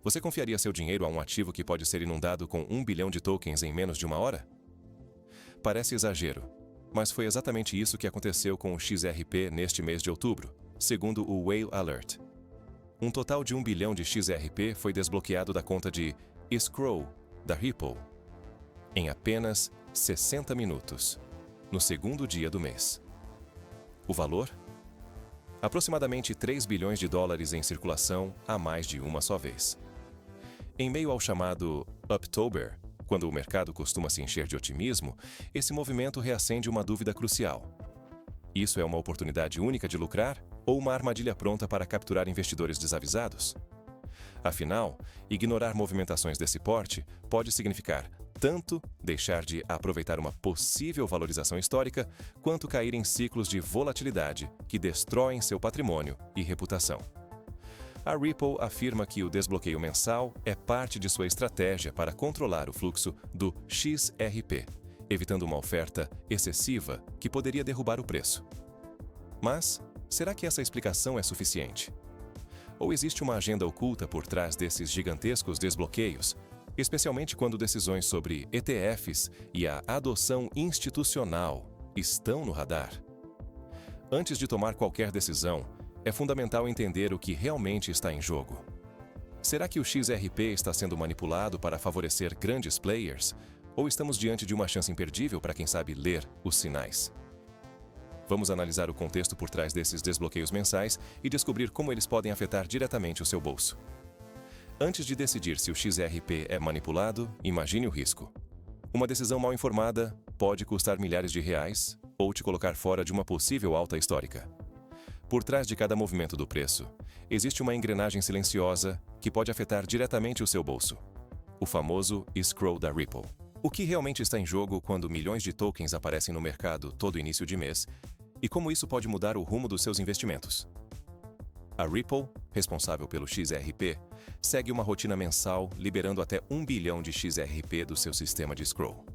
Você confiaria seu dinheiro a um ativo que pode ser inundado com 1 bilhão de tokens em menos de uma hora? Parece exagero, mas foi exatamente isso que aconteceu com o XRP neste mês de outubro, segundo o Whale Alert. Um total de 1 bilhão de XRP foi desbloqueado da conta de escrow da Ripple em apenas 60 minutos, no segundo dia do mês. O valor? Aproximadamente 3 bilhões de dólares em circulação a mais de uma só vez. Em meio ao chamado Uptober, quando o mercado costuma se encher de otimismo, esse movimento reacende uma dúvida crucial. Isso é uma oportunidade única de lucrar ou uma armadilha pronta para capturar investidores desavisados? Afinal, ignorar movimentações desse porte pode significar tanto deixar de aproveitar uma possível valorização histórica, quanto cair em ciclos de volatilidade que destroem seu patrimônio e reputação. A Ripple afirma que o desbloqueio mensal é parte de sua estratégia para controlar o fluxo do XRP, evitando uma oferta excessiva que poderia derrubar o preço. Mas, será que essa explicação é suficiente? Ou existe uma agenda oculta por trás desses gigantescos desbloqueios, especialmente quando decisões sobre ETFs e a adoção institucional estão no radar? Antes de tomar qualquer decisão, é fundamental entender o que realmente está em jogo. Será que o XRP está sendo manipulado para favorecer grandes players? Ou estamos diante de uma chance imperdível para quem sabe ler os sinais? Vamos analisar o contexto por trás desses desbloqueios mensais e descobrir como eles podem afetar diretamente o seu bolso. Antes de decidir se o XRP é manipulado, imagine o risco. Uma decisão mal informada pode custar milhares de reais ou te colocar fora de uma possível alta histórica. Por trás de cada movimento do preço, existe uma engrenagem silenciosa que pode afetar diretamente o seu bolso. O famoso escrow da Ripple. O que realmente está em jogo quando milhões de tokens aparecem no mercado todo início de mês e como isso pode mudar o rumo dos seus investimentos? A Ripple, responsável pelo XRP, segue uma rotina mensal liberando até 1 bilhão de XRP do seu sistema de escrow.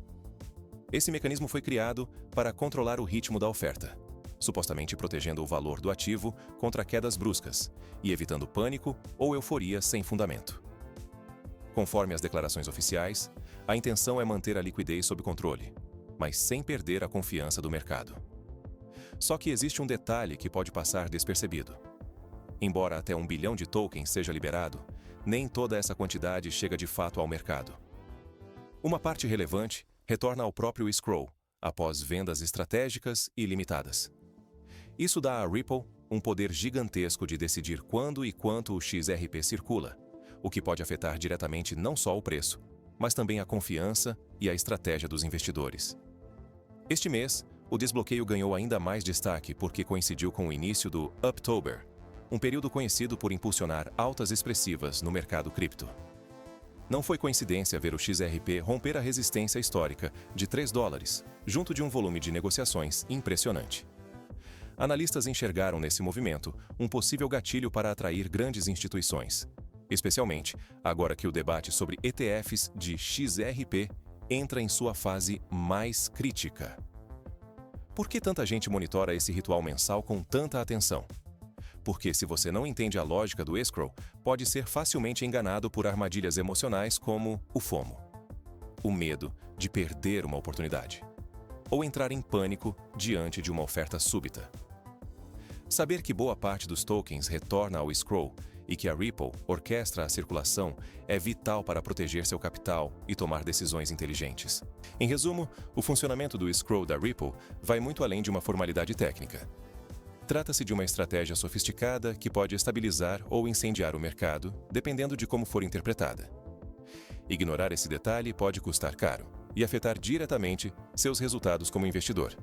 Esse mecanismo foi criado para controlar o ritmo da oferta, supostamente protegendo o valor do ativo contra quedas bruscas e evitando pânico ou euforia sem fundamento. Conforme as declarações oficiais, a intenção é manter a liquidez sob controle, mas sem perder a confiança do mercado. Só que existe um detalhe que pode passar despercebido. Embora até 1 bilhão de tokens seja liberado, nem toda essa quantidade chega de fato ao mercado. Uma parte relevante retorna ao próprio escrow, após vendas estratégicas e limitadas. Isso dá à Ripple um poder gigantesco de decidir quando e quanto o XRP circula, o que pode afetar diretamente não só o preço, mas também a confiança e a estratégia dos investidores. Este mês, o desbloqueio ganhou ainda mais destaque porque coincidiu com o início do Uptober, um período conhecido por impulsionar altas expressivas no mercado cripto. Não foi coincidência ver o XRP romper a resistência histórica de $3, junto de um volume de negociações impressionante. Analistas enxergaram nesse movimento um possível gatilho para atrair grandes instituições, especialmente agora que o debate sobre ETFs de XRP entra em sua fase mais crítica. Por que tanta gente monitora esse ritual mensal com tanta atenção? Porque se você não entende a lógica do escrow, pode ser facilmente enganado por armadilhas emocionais como o FOMO, o medo de perder uma oportunidade, ou entrar em pânico diante de uma oferta súbita. Saber que boa parte dos tokens retorna ao escrow e que a Ripple orquestra a circulação é vital para proteger seu capital e tomar decisões inteligentes. Em resumo, o funcionamento do escrow da Ripple vai muito além de uma formalidade técnica. Trata-se de uma estratégia sofisticada que pode estabilizar ou incendiar o mercado, dependendo de como for interpretada. Ignorar esse detalhe pode custar caro e afetar diretamente seus resultados como investidor.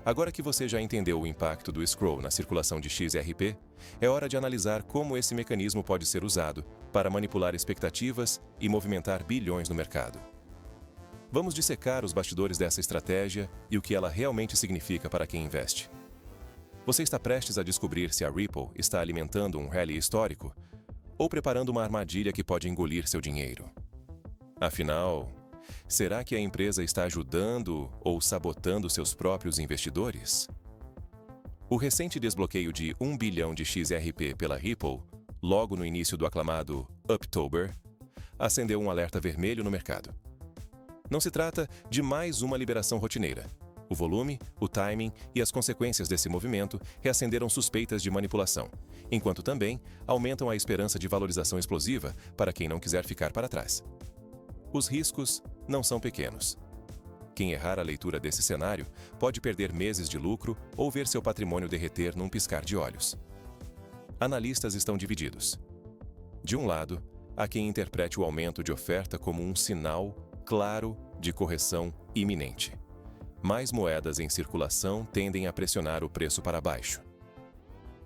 Agora que você já entendeu o impacto do escrow na circulação de XRP, é hora de analisar como esse mecanismo pode ser usado para manipular expectativas e movimentar bilhões no mercado. Vamos dissecar os bastidores dessa estratégia e o que ela realmente significa para quem investe. Você está prestes a descobrir se a Ripple está alimentando um rally histórico ou preparando uma armadilha que pode engolir seu dinheiro. Afinal, será que a empresa está ajudando ou sabotando seus próprios investidores? O recente desbloqueio de 1 bilhão de XRP pela Ripple logo no início do aclamado Uptober, acendeu um alerta vermelho no mercado. Não se trata de mais uma liberação rotineira. O volume, o timing e as consequências desse movimento reacenderam suspeitas de manipulação, enquanto também aumentam a esperança de valorização explosiva para quem não quiser ficar para trás. Os riscos não são pequenos. Quem errar a leitura desse cenário pode perder meses de lucro ou ver seu patrimônio derreter num piscar de olhos. Analistas estão divididos. De um lado, há quem interprete o aumento de oferta como um sinal claro de correção iminente. Mais moedas em circulação tendem a pressionar o preço para baixo.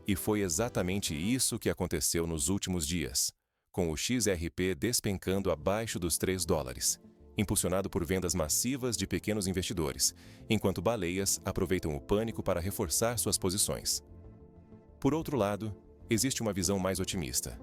E foi exatamente isso que aconteceu nos últimos dias, com o XRP despencando abaixo dos $3, impulsionado por vendas massivas de pequenos investidores, enquanto baleias aproveitam o pânico para reforçar suas posições. Por outro lado, existe uma visão mais otimista.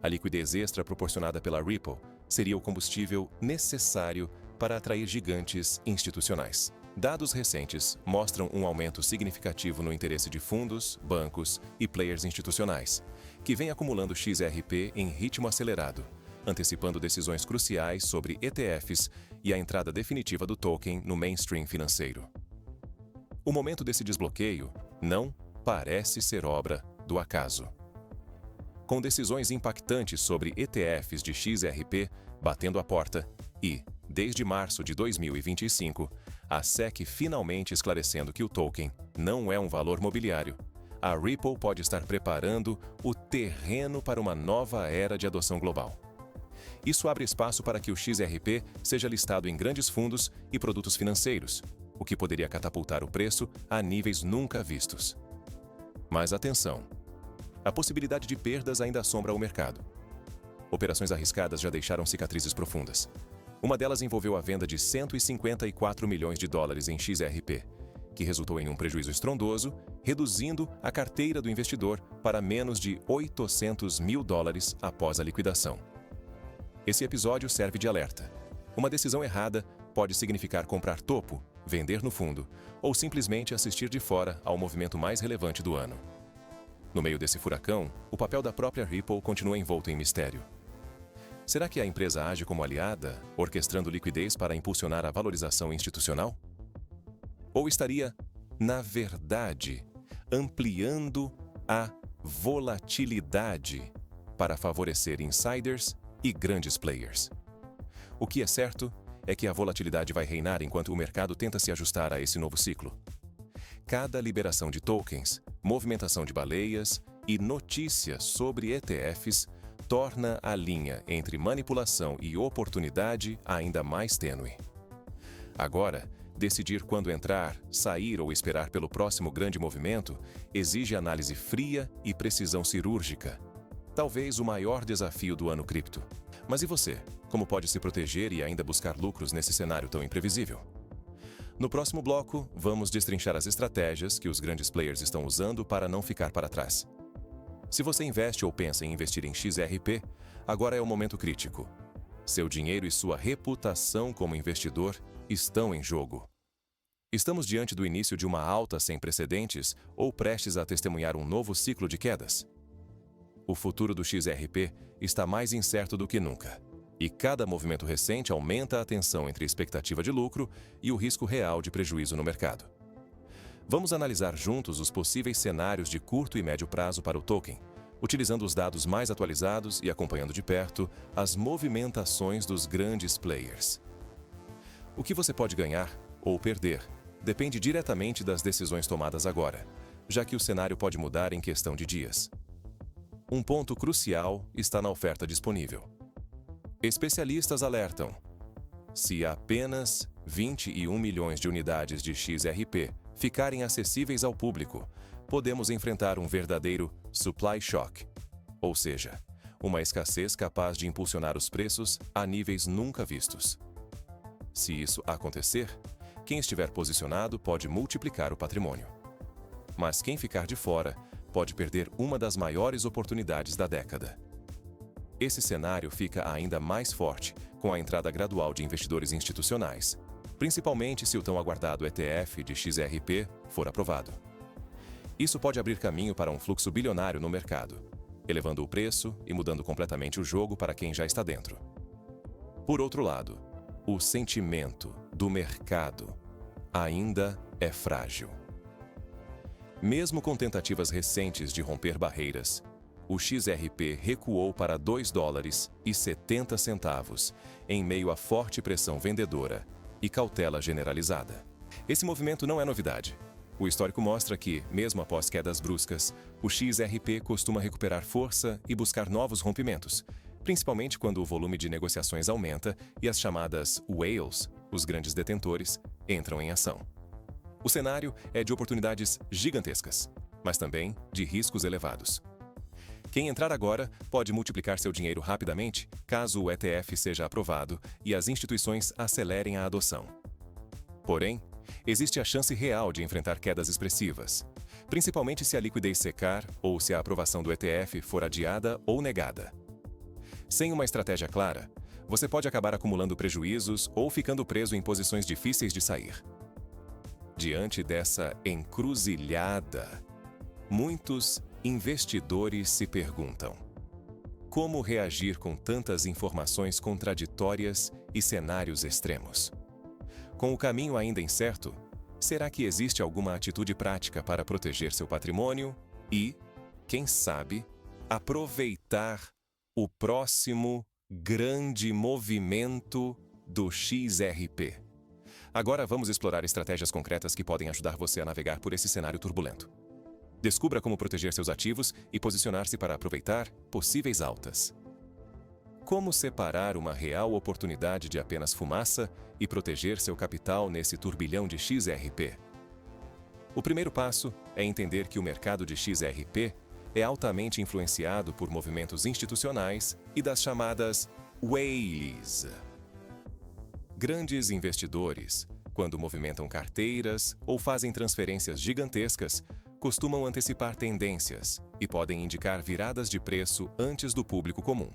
A liquidez extra proporcionada pela Ripple seria o combustível necessário para atrair gigantes institucionais. Dados recentes mostram um aumento significativo no interesse de fundos, bancos e players institucionais, que vêm acumulando XRP em ritmo acelerado, antecipando decisões cruciais sobre ETFs e a entrada definitiva do token no mainstream financeiro. O momento desse desbloqueio não parece ser obra do acaso. Com decisões impactantes sobre ETFs de XRP batendo a porta e, desde março de 2025, a SEC finalmente esclarecendo que o token não é um valor mobiliário, a Ripple pode estar preparando o terreno para uma nova era de adoção global. Isso abre espaço para que o XRP seja listado em grandes fundos e produtos financeiros, o que poderia catapultar o preço a níveis nunca vistos. Mas atenção! A possibilidade de perdas ainda assombra o mercado. Operações arriscadas já deixaram cicatrizes profundas. Uma delas envolveu a venda de $154 milhões em XRP, que resultou em um prejuízo estrondoso, reduzindo a carteira do investidor para menos de $800 mil após a liquidação. Esse episódio serve de alerta. Uma decisão errada pode significar comprar topo, vender no fundo, ou simplesmente assistir de fora ao movimento mais relevante do ano. No meio desse furacão, o papel da própria Ripple continua envolto em mistério. Será que a empresa age como aliada, orquestrando liquidez para impulsionar a valorização institucional? Ou estaria, na verdade, ampliando a volatilidade para favorecer insiders e grandes players? O que é certo é que a volatilidade vai reinar enquanto o mercado tenta se ajustar a esse novo ciclo. Cada liberação de tokens, movimentação de baleias e notícias sobre ETFs torna a linha entre manipulação e oportunidade ainda mais tênue. Agora, decidir quando entrar, sair ou esperar pelo próximo grande movimento exige análise fria e precisão cirúrgica. Talvez o maior desafio do ano cripto. Mas e você? Como pode se proteger e ainda buscar lucros nesse cenário tão imprevisível? No próximo bloco, vamos destrinchar as estratégias que os grandes players estão usando para não ficar para trás. Se você investe ou pensa em investir em XRP, agora é o momento crítico. Seu dinheiro e sua reputação como investidor estão em jogo. Estamos diante do início de uma alta sem precedentes ou prestes a testemunhar um novo ciclo de quedas? O futuro do XRP está mais incerto do que nunca, e cada movimento recente aumenta a tensão entre a expectativa de lucro e o risco real de prejuízo no mercado. Vamos analisar juntos os possíveis cenários de curto e médio prazo para o token, utilizando os dados mais atualizados e acompanhando de perto as movimentações dos grandes players. O que você pode ganhar ou perder depende diretamente das decisões tomadas agora, já que o cenário pode mudar em questão de dias. Um ponto crucial está na oferta disponível. Especialistas alertam: se apenas 21 milhões de unidades de XRP ficarem acessíveis ao público, podemos enfrentar um verdadeiro supply shock, ou seja, uma escassez capaz de impulsionar os preços a níveis nunca vistos. Se isso acontecer, quem estiver posicionado pode multiplicar o patrimônio. Mas quem ficar de fora pode perder uma das maiores oportunidades da década. Esse cenário fica ainda mais forte com a entrada gradual de investidores institucionais, principalmente se o tão aguardado ETF de XRP for aprovado. Isso pode abrir caminho para um fluxo bilionário no mercado, elevando o preço e mudando completamente o jogo para quem já está dentro. Por outro lado, o sentimento do mercado ainda é frágil. Mesmo com tentativas recentes de romper barreiras, o XRP recuou para $2,70 em meio a forte pressão vendedora e cautela generalizada. Esse movimento não é novidade. O histórico mostra que, mesmo após quedas bruscas, o XRP costuma recuperar força e buscar novos rompimentos, principalmente quando o volume de negociações aumenta e as chamadas whales, os grandes detentores, entram em ação. O cenário é de oportunidades gigantescas, mas também de riscos elevados. Quem entrar agora pode multiplicar seu dinheiro rapidamente caso o ETF seja aprovado e as instituições acelerem a adoção. Porém, existe a chance real de enfrentar quedas expressivas, principalmente se a liquidez secar ou se a aprovação do ETF for adiada ou negada. Sem uma estratégia clara, você pode acabar acumulando prejuízos ou ficando preso em posições difíceis de sair. Diante dessa encruzilhada, muitos investidores se perguntam: como reagir com tantas informações contraditórias e cenários extremos? Com o caminho ainda incerto, será que existe alguma atitude prática para proteger seu patrimônio e, quem sabe, aproveitar o próximo grande movimento do XRP? Agora vamos explorar estratégias concretas que podem ajudar você a navegar por esse cenário turbulento. Descubra como proteger seus ativos e posicionar-se para aproveitar possíveis altas. Como separar uma real oportunidade de apenas fumaça e proteger seu capital nesse turbilhão de XRP? O primeiro passo é entender que o mercado de XRP é altamente influenciado por movimentos institucionais e das chamadas whales. Grandes investidores, quando movimentam carteiras ou fazem transferências gigantescas, costumam antecipar tendências e podem indicar viradas de preço antes do público comum.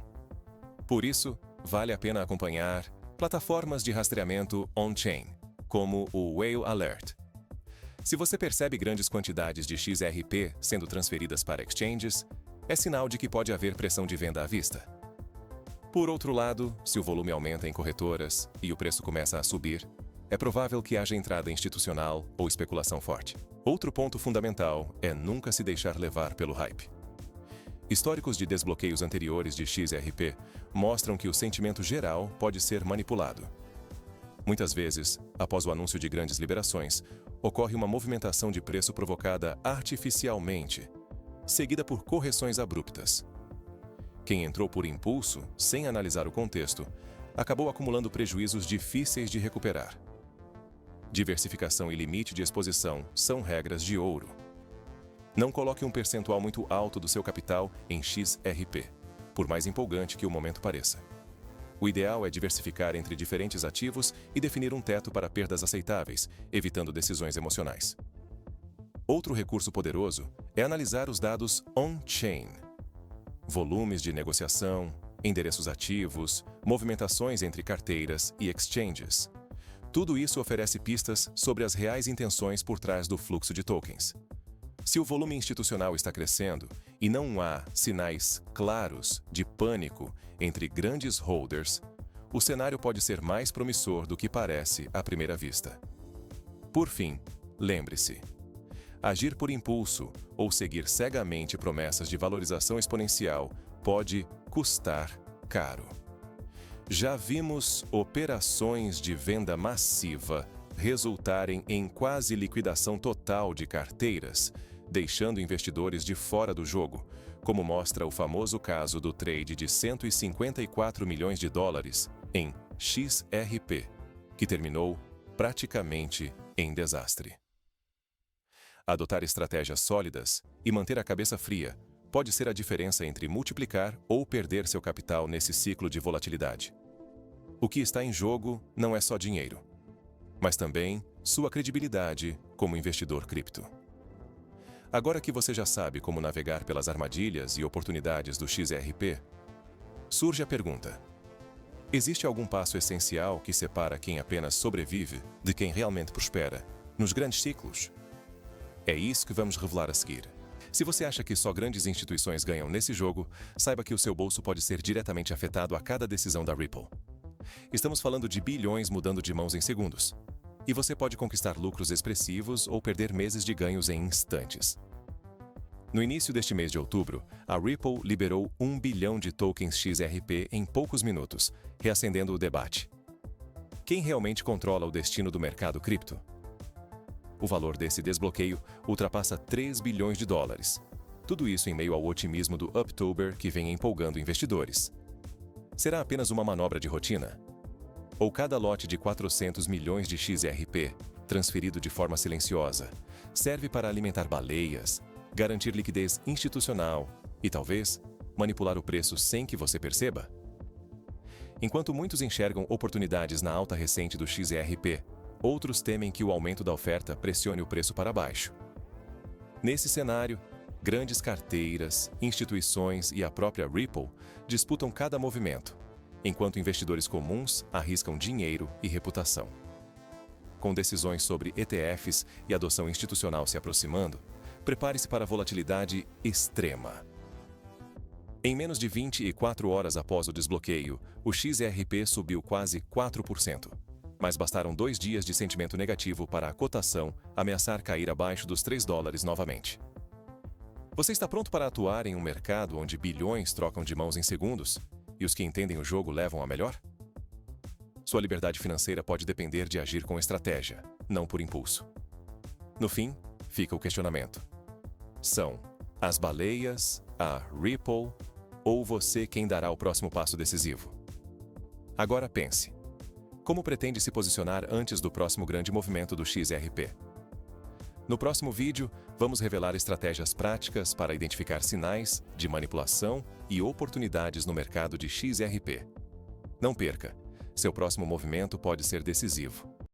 Por isso, vale a pena acompanhar plataformas de rastreamento on-chain, como o Whale Alert. Se você percebe grandes quantidades de XRP sendo transferidas para exchanges, é sinal de que pode haver pressão de venda à vista. Por outro lado, se o volume aumenta em corretoras e o preço começa a subir, é provável que haja entrada institucional ou especulação forte. Outro ponto fundamental é nunca se deixar levar pelo hype. Históricos de desbloqueios anteriores de XRP mostram que o sentimento geral pode ser manipulado. Muitas vezes, após o anúncio de grandes liberações, ocorre uma movimentação de preço provocada artificialmente, seguida por correções abruptas. Quem entrou por impulso, sem analisar o contexto, acabou acumulando prejuízos difíceis de recuperar. Diversificação e limite de exposição são regras de ouro. Não coloque um percentual muito alto do seu capital em XRP, por mais empolgante que o momento pareça. O ideal é diversificar entre diferentes ativos e definir um teto para perdas aceitáveis, evitando decisões emocionais. Outro recurso poderoso é analisar os dados on-chain. Volumes de negociação, endereços ativos, movimentações entre carteiras e exchanges. Tudo isso oferece pistas sobre as reais intenções por trás do fluxo de tokens. Se o volume institucional está crescendo e não há sinais claros de pânico entre grandes holders, o cenário pode ser mais promissor do que parece à primeira vista. Por fim, lembre-se: agir por impulso ou seguir cegamente promessas de valorização exponencial pode custar caro. Já vimos operações de venda massiva resultarem em quase liquidação total de carteiras, deixando investidores de fora do jogo, como mostra o famoso caso do trade de $154 milhões em XRP, que terminou praticamente em desastre. Adotar estratégias sólidas e manter a cabeça fria pode ser a diferença entre multiplicar ou perder seu capital nesse ciclo de volatilidade. O que está em jogo não é só dinheiro, mas também sua credibilidade como investidor cripto. Agora que você já sabe como navegar pelas armadilhas e oportunidades do XRP, surge a pergunta: existe algum passo essencial que separa quem apenas sobrevive de quem realmente prospera nos grandes ciclos? É isso que vamos revelar a seguir. Se você acha que só grandes instituições ganham nesse jogo, saiba que o seu bolso pode ser diretamente afetado a cada decisão da Ripple. Estamos falando de bilhões mudando de mãos em segundos. E você pode conquistar lucros expressivos ou perder meses de ganhos em instantes. No início deste mês de outubro, a Ripple liberou 1 bilhão de tokens XRP em poucos minutos, reacendendo o debate. Quem realmente controla o destino do mercado cripto? O valor desse desbloqueio ultrapassa 3 bilhões de dólares. Tudo isso em meio ao otimismo do Uptober que vem empolgando investidores. Será apenas uma manobra de rotina? Ou cada lote de 400 milhões de XRP, transferido de forma silenciosa, serve para alimentar baleias, garantir liquidez institucional e, talvez, manipular o preço sem que você perceba? Enquanto muitos enxergam oportunidades na alta recente do XRP, outros temem que o aumento da oferta pressione o preço para baixo. Nesse cenário, grandes carteiras, instituições e a própria Ripple disputam cada movimento, enquanto investidores comuns arriscam dinheiro e reputação. Com decisões sobre ETFs e adoção institucional se aproximando, prepare-se para volatilidade extrema. Em menos de 24 horas após o desbloqueio, o XRP subiu quase 4%. Mas bastaram 2 dias de sentimento negativo para a cotação ameaçar cair abaixo dos 3 dólares novamente. Você está pronto para atuar em um mercado onde bilhões trocam de mãos em segundos e os que entendem o jogo levam a melhor? Sua liberdade financeira pode depender de agir com estratégia, não por impulso. No fim, fica o questionamento. São as baleias, a Ripple ou você quem dará o próximo passo decisivo? Agora pense. Como pretende se posicionar antes do próximo grande movimento do XRP? No próximo vídeo, vamos revelar estratégias práticas para identificar sinais de manipulação e oportunidades no mercado de XRP. Não perca, seu próximo movimento pode ser decisivo.